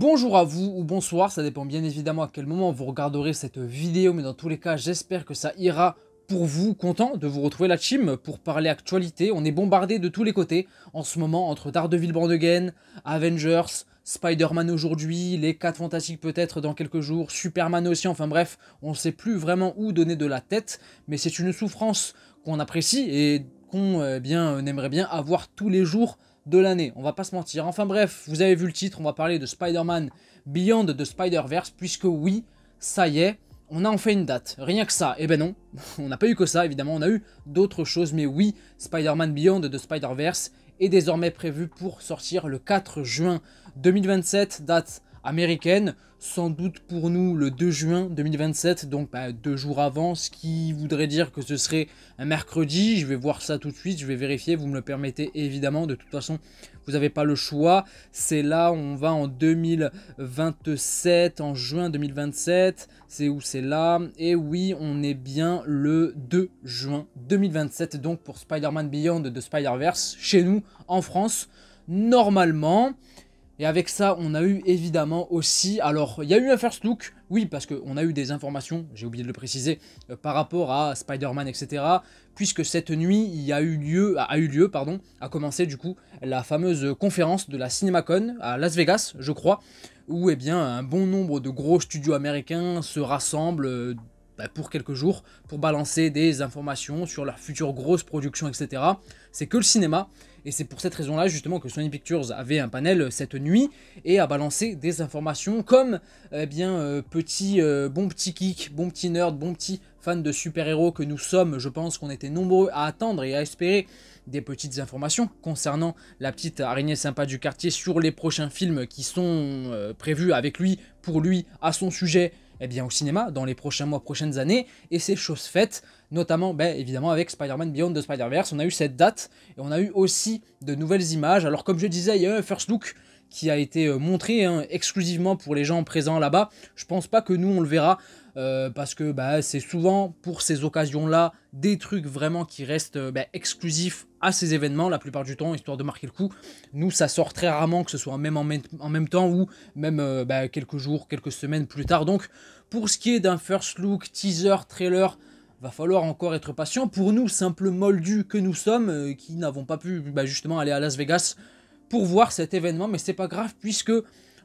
Bonjour à vous ou bonsoir, ça dépend bien évidemment à quel moment vous regarderez cette vidéo, mais dans tous les cas, j'espère que ça ira pour vous. Content de vous retrouver la team pour parler actualité. On est bombardé de tous les côtés en ce moment entre Daredevil Born Again, Avengers, Spider-Man aujourd'hui, les 4 Fantastiques peut-être dans quelques jours, Superman aussi, enfin bref, on ne sait plus vraiment où donner de la tête, mais c'est une souffrance qu'on apprécie et qu'on aimerait bien avoir tous les jours de l'année, on va pas se mentir. Enfin bref, vous avez vu le titre, on va parler de Spider-Man Beyond the Spider-Verse, puisque oui, ça y est, on a enfin une date. Rien que ça, eh ben non, on n'a pas eu que ça, évidemment, on a eu d'autres choses, mais oui, Spider-Man Beyond the Spider-Verse est désormais prévu pour sortir le 4 juin 2027, date américaine, sans doute pour nous le 2 juin 2027, donc 2 jours avant, ce qui voudrait dire que ce serait un mercredi. Je vais voir ça tout de suite, je vais vérifier, vous me le permettez évidemment, de toute façon vous n'avez pas le choix, c'est là, on va en 2027, en juin 2027, c'est où, c'est là, et oui, on est bien le 2 juin 2027, donc pour Spider-Man Beyond the Spider-Verse, chez nous, en France, normalement. Et avec ça, on a eu évidemment aussi, alors il y a eu un first look, oui, parce qu'on a eu des informations, j'ai oublié de le préciser, par rapport à Spider-Man, etc. Puisque cette nuit, a commencé du coup la fameuse conférence de la CinemaCon à Las Vegas, je crois, où bien, un bon nombre de gros studios américains se rassemblent pour quelques jours pour balancer des informations sur leurs futures grosses productions, etc. C'est que le cinéma. Et c'est pour cette raison-là, justement, que Sony Pictures avait un panel cette nuit et a balancé des informations comme, bon petit geek, bon petit nerd, bon petit fan de super-héros que nous sommes. Je pense qu'on était nombreux à attendre et à espérer des petites informations concernant la petite araignée sympa du quartier sur les prochains films qui sont prévus avec lui, pour lui, à son sujet, au cinéma, dans les prochains mois, prochaines années, et c'est chose faite, notamment, évidemment, avec Spider-Man Beyond the Spider-Verse. On a eu cette date, et on a eu aussi de nouvelles images. Alors, comme je disais, il y a eu un first look qui a été montré exclusivement pour les gens présents là-bas. Je pense pas que nous, on le verra, parce que c'est souvent, pour ces occasions-là, des trucs vraiment qui restent exclusifs à ces événements, la plupart du temps, histoire de marquer le coup. Nous, ça sort très rarement, que ce soit même en même temps, ou même quelques jours, quelques semaines plus tard. Donc, pour ce qui est d'un first look, teaser, trailer, va falloir encore être patient. Pour nous, simples moldus que nous sommes, qui n'avons pas pu justement aller à Las Vegas pour voir cet événement, mais c'est pas grave, puisque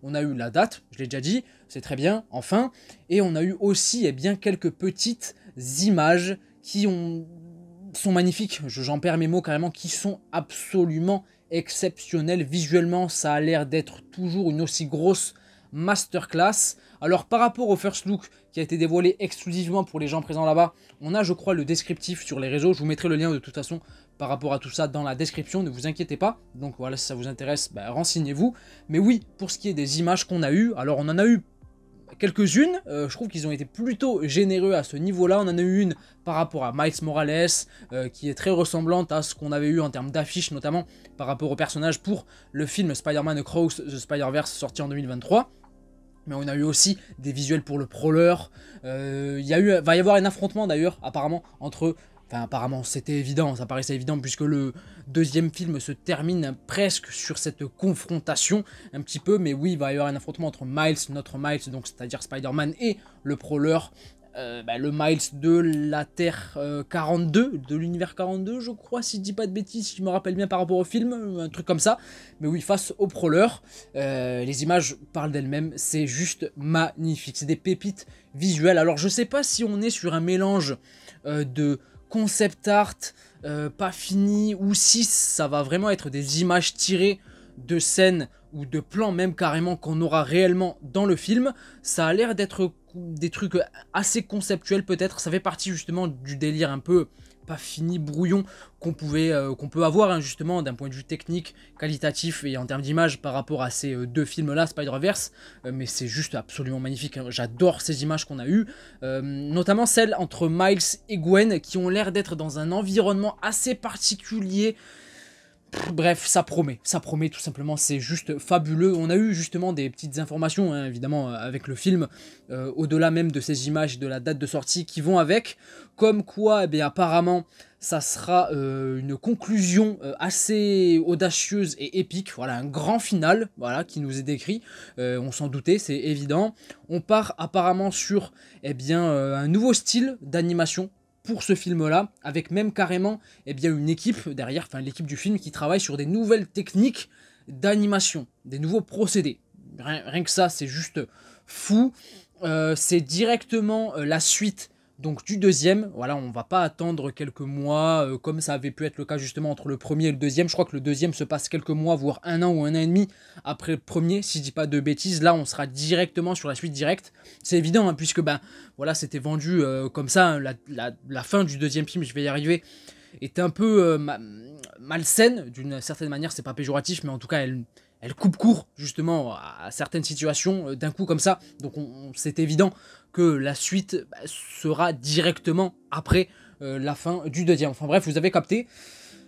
on a eu la date, je l'ai déjà dit, c'est très bien, enfin, et on a eu aussi quelques petites images qui sont magnifiques, j'en perds mes mots carrément, qui sont absolument exceptionnelles. Visuellement, ça a l'air d'être toujours une aussi grosse masterclass. Alors par rapport au first look qui a été dévoilé exclusivement pour les gens présents là-bas, on a je crois le descriptif sur les réseaux, je vous mettrai le lien de toute façon par rapport à tout ça dans la description, ne vous inquiétez pas. Donc voilà, si ça vous intéresse, renseignez-vous. Mais oui, pour ce qui est des images qu'on a eues, alors on en a eu quelques-unes, je trouve qu'ils ont été plutôt généreux à ce niveau-là. On en a eu une par rapport à Miles Morales, qui est très ressemblante à ce qu'on avait eu en termes d'affiches, notamment par rapport au personnage pour le film Spider-Man Across the Spider-Verse sorti en 2023. Mais on a eu aussi des visuels pour le Prowler. Va y avoir un affrontement d'ailleurs, apparemment, entre... Enfin, apparemment, c'était évident, ça paraissait évident, puisque le deuxième film se termine presque sur cette confrontation, un petit peu. Mais oui, il va y avoir un affrontement entre Miles, notre Miles, donc c'est-à-dire Spider-Man, et le Prowler. Le Miles de la Terre 42, de l'univers 42, je crois, si je dis pas de bêtises, si je me rappelle bien par rapport au film, un truc comme ça. Mais oui, face au Prowler, les images parlent d'elles-mêmes, c'est juste magnifique, c'est des pépites visuelles. Alors je sais pas si on est sur un mélange de concept art pas fini, ou si ça va vraiment être des images tirées de scènes ou de plans même carrément qu'on aura réellement dans le film. Ça a l'air d'être des trucs assez conceptuels peut-être, ça fait partie justement du délire un peu pas fini, brouillon qu'on peut avoir justement d'un point de vue technique, qualitatif et en termes d'image par rapport à ces deux films là, Spider-Verse, mais c'est juste absolument magnifique, hein. J'adore ces images qu'on a eues, notamment celles entre Miles et Gwen qui ont l'air d'être dans un environnement assez particulier, Bref, ça promet tout simplement, c'est juste fabuleux. On a eu justement des petites informations, hein, évidemment, avec le film, au-delà même de ces images et de la date de sortie qui vont avec, comme quoi, eh bien, apparemment, ça sera une conclusion assez audacieuse et épique, voilà, un grand final, voilà, qui nous est décrit, on s'en doutait, c'est évident. On part apparemment sur, eh bien, un nouveau style d'animation pour ce film-là, avec même carrément eh bien, une équipe derrière, enfin l'équipe du film qui travaille sur des nouvelles techniques d'animation, des nouveaux procédés. Rien que ça, c'est juste fou. C'est directement la suite donc du deuxième. Voilà, on va pas attendre quelques mois comme ça avait pu être le cas justement entre le premier et le deuxième. Je crois que le deuxième se passe quelques mois, voire un an ou un an et demi après le premier, si je dis pas de bêtises. Là, on sera directement sur la suite directe. C'est évident, hein, puisque ben voilà, c'était vendu comme ça. Hein, la fin du deuxième film, je vais y arriver, était un peu malsaine d'une certaine manière. C'est pas péjoratif, mais en tout cas, elle coupe court justement à certaines situations d'un coup comme ça. Donc c'est évident que la suite sera directement après la fin du deuxième. Enfin bref, vous avez capté.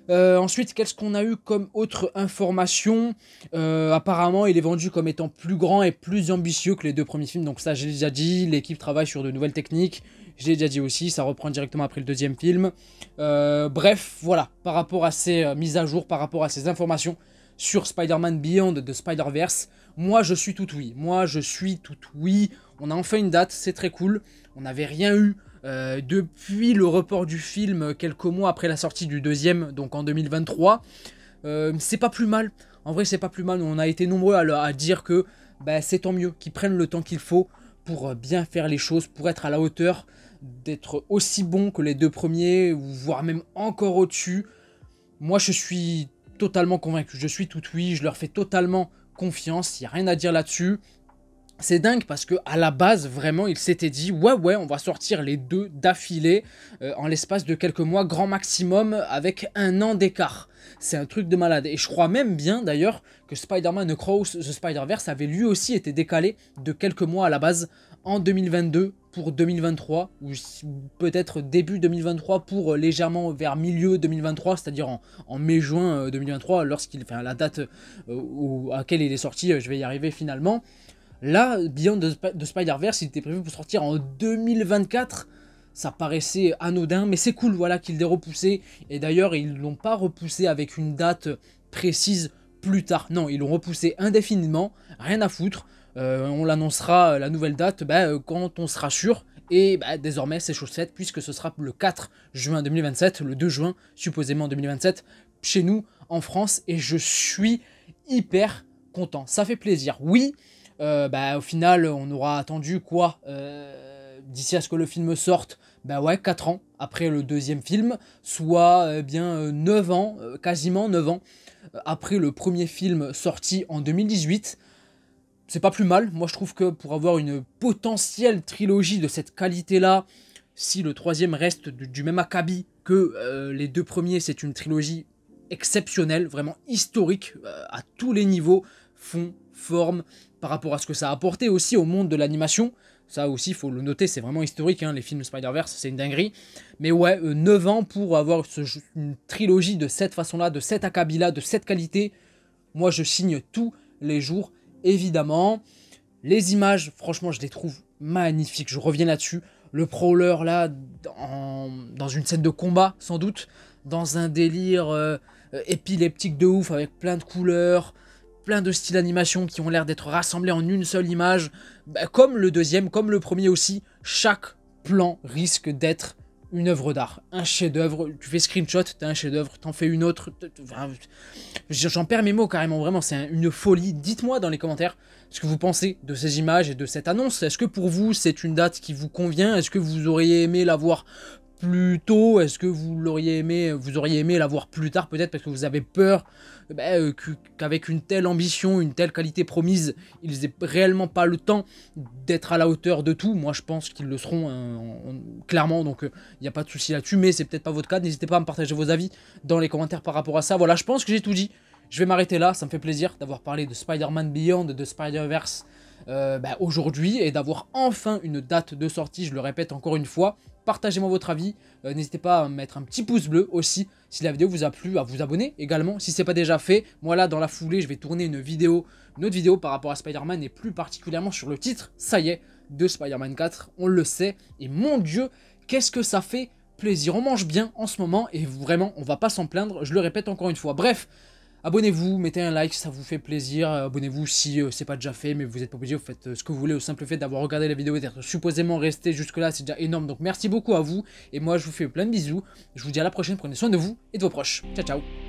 Ensuite, qu'est-ce qu'on a eu comme autre information? Apparemment, il est vendu comme étant plus grand et plus ambitieux que les deux premiers films. Donc ça, j'ai déjà dit, l'équipe travaille sur de nouvelles techniques. Je l'ai déjà dit aussi, ça reprend directement après le deuxième film. Bref, voilà, par rapport à ces mises à jour, par rapport à ces informations sur Spider-Man Beyond de Spider-Verse, moi je suis tout oui. Moi je suis tout oui. On a enfin une date, c'est très cool. On n'avait rien eu depuis le report du film quelques mois après la sortie du deuxième, donc en 2023. C'est pas plus mal. En vrai, c'est pas plus mal. On a été nombreux à dire que bah, c'est tant mieux qu'ils prennent le temps qu'il faut pour bien faire les choses, pour être à la hauteur, d'être aussi bon que les deux premiers, voire même encore au-dessus. Moi, je suis totalement convaincu. Je suis tout oui. Je leur fais totalement confiance. Il n'y a rien à dire là-dessus. C'est dingue parce que à la base, vraiment, il s'était dit ouais, on va sortir les deux d'affilée en l'espace de quelques mois, grand maximum, avec un an d'écart. C'est un truc de malade. Et je crois même bien, d'ailleurs, que Spider-Man Across the Spider-Verse avait lui aussi été décalé de quelques mois à la base, en 2022 pour 2023, ou peut-être début 2023 pour légèrement vers milieu 2023, c'est-à-dire en mai-juin 2023, enfin, la date à laquelle il est sorti, je vais y arriver finalement. Là, Beyond de Spider-Verse, il était prévu pour sortir en 2024. Ça paraissait anodin, mais c'est cool voilà, qu'il l'ait repoussé. Et d'ailleurs, ils ne l'ont pas repoussé avec une date précise plus tard. Non, ils l'ont repoussé indéfiniment, rien à foutre. On l'annoncera, la nouvelle date, quand on sera sûr. Et désormais, c'est chose faite, puisque ce sera le 4 juin 2027, le 2 juin, supposément 2027, chez nous, en France. Et je suis hyper content. Ça fait plaisir. Oui, au final, on aura attendu quoi d'ici à ce que le film sorte, 4 ans après le deuxième film, soit 9 ans, quasiment 9 ans, après le premier film sorti en 2018. C'est pas plus mal, moi je trouve que pour avoir une potentielle trilogie de cette qualité-là, si le troisième reste du même acabit que les deux premiers, c'est une trilogie exceptionnelle, vraiment historique à tous les niveaux, fond, forme, par rapport à ce que ça a apporté aussi au monde de l'animation. Ça aussi, il faut le noter, c'est vraiment historique, hein, les films Spider-Verse, c'est une dinguerie. Mais ouais, 9 ans pour avoir une trilogie de cette façon-là, de cet acabit-là, de cette qualité, moi je signe tous les jours, évidemment. Les images, franchement, je les trouve magnifiques, je reviens là-dessus. Le Prowler, là, dans une scène de combat, sans doute, dans un délire épileptique de ouf, avec plein de couleurs, plein de styles d'animation qui ont l'air d'être rassemblés en une seule image. Comme le deuxième, comme le premier aussi, chaque plan risque d'être une œuvre d'art, un chef-d'œuvre. Tu fais screenshot, t'as un chef-d'œuvre, t'en fais une autre. J'en perds mes mots carrément, vraiment, c'est une folie. Dites-moi dans les commentaires ce que vous pensez de ces images et de cette annonce. Est-ce que pour vous, c'est une date qui vous convient? Est-ce que vous auriez aimé la voir plus tôt? Est-ce que vous auriez aimé la voir plus tard, peut-être parce que vous avez peur qu'avec une telle ambition, une telle qualité promise, ils aient réellement pas le temps d'être à la hauteur de tout? Moi je pense qu'ils le seront clairement, donc il n'y a pas de souci là-dessus, mais c'est peut-être pas votre cas. N'hésitez pas à me partager vos avis dans les commentaires par rapport à ça. Voilà, je pense que j'ai tout dit. Je vais m'arrêter là, ça me fait plaisir d'avoir parlé de Spider-Man Beyond, de Spider-Verse aujourd'hui, et d'avoir enfin une date de sortie, je le répète encore une fois. partagez-moi votre avis. N'hésitez pas à mettre un petit pouce bleu aussi si la vidéo vous a plu, à vous abonner également si ce n'est pas déjà fait. Moi là, dans la foulée, je vais tourner une autre vidéo par rapport à Spider-Man et plus particulièrement sur le titre, ça y est, de Spider-Man 4, on le sait. Et mon Dieu, qu'est-ce que ça fait plaisir. On mange bien en ce moment et vraiment, on va pas s'en plaindre, je le répète encore une fois. Bref, abonnez-vous, mettez un like, ça vous fait plaisir. Abonnez-vous si c'est pas déjà fait, mais vous n'êtes pas obligé, vous faites ce que vous voulez. Au simple fait d'avoir regardé la vidéo et d'être supposément resté jusque-là, c'est déjà énorme. Donc merci beaucoup à vous. Et moi, je vous fais plein de bisous. Je vous dis à la prochaine, prenez soin de vous et de vos proches. Ciao, ciao.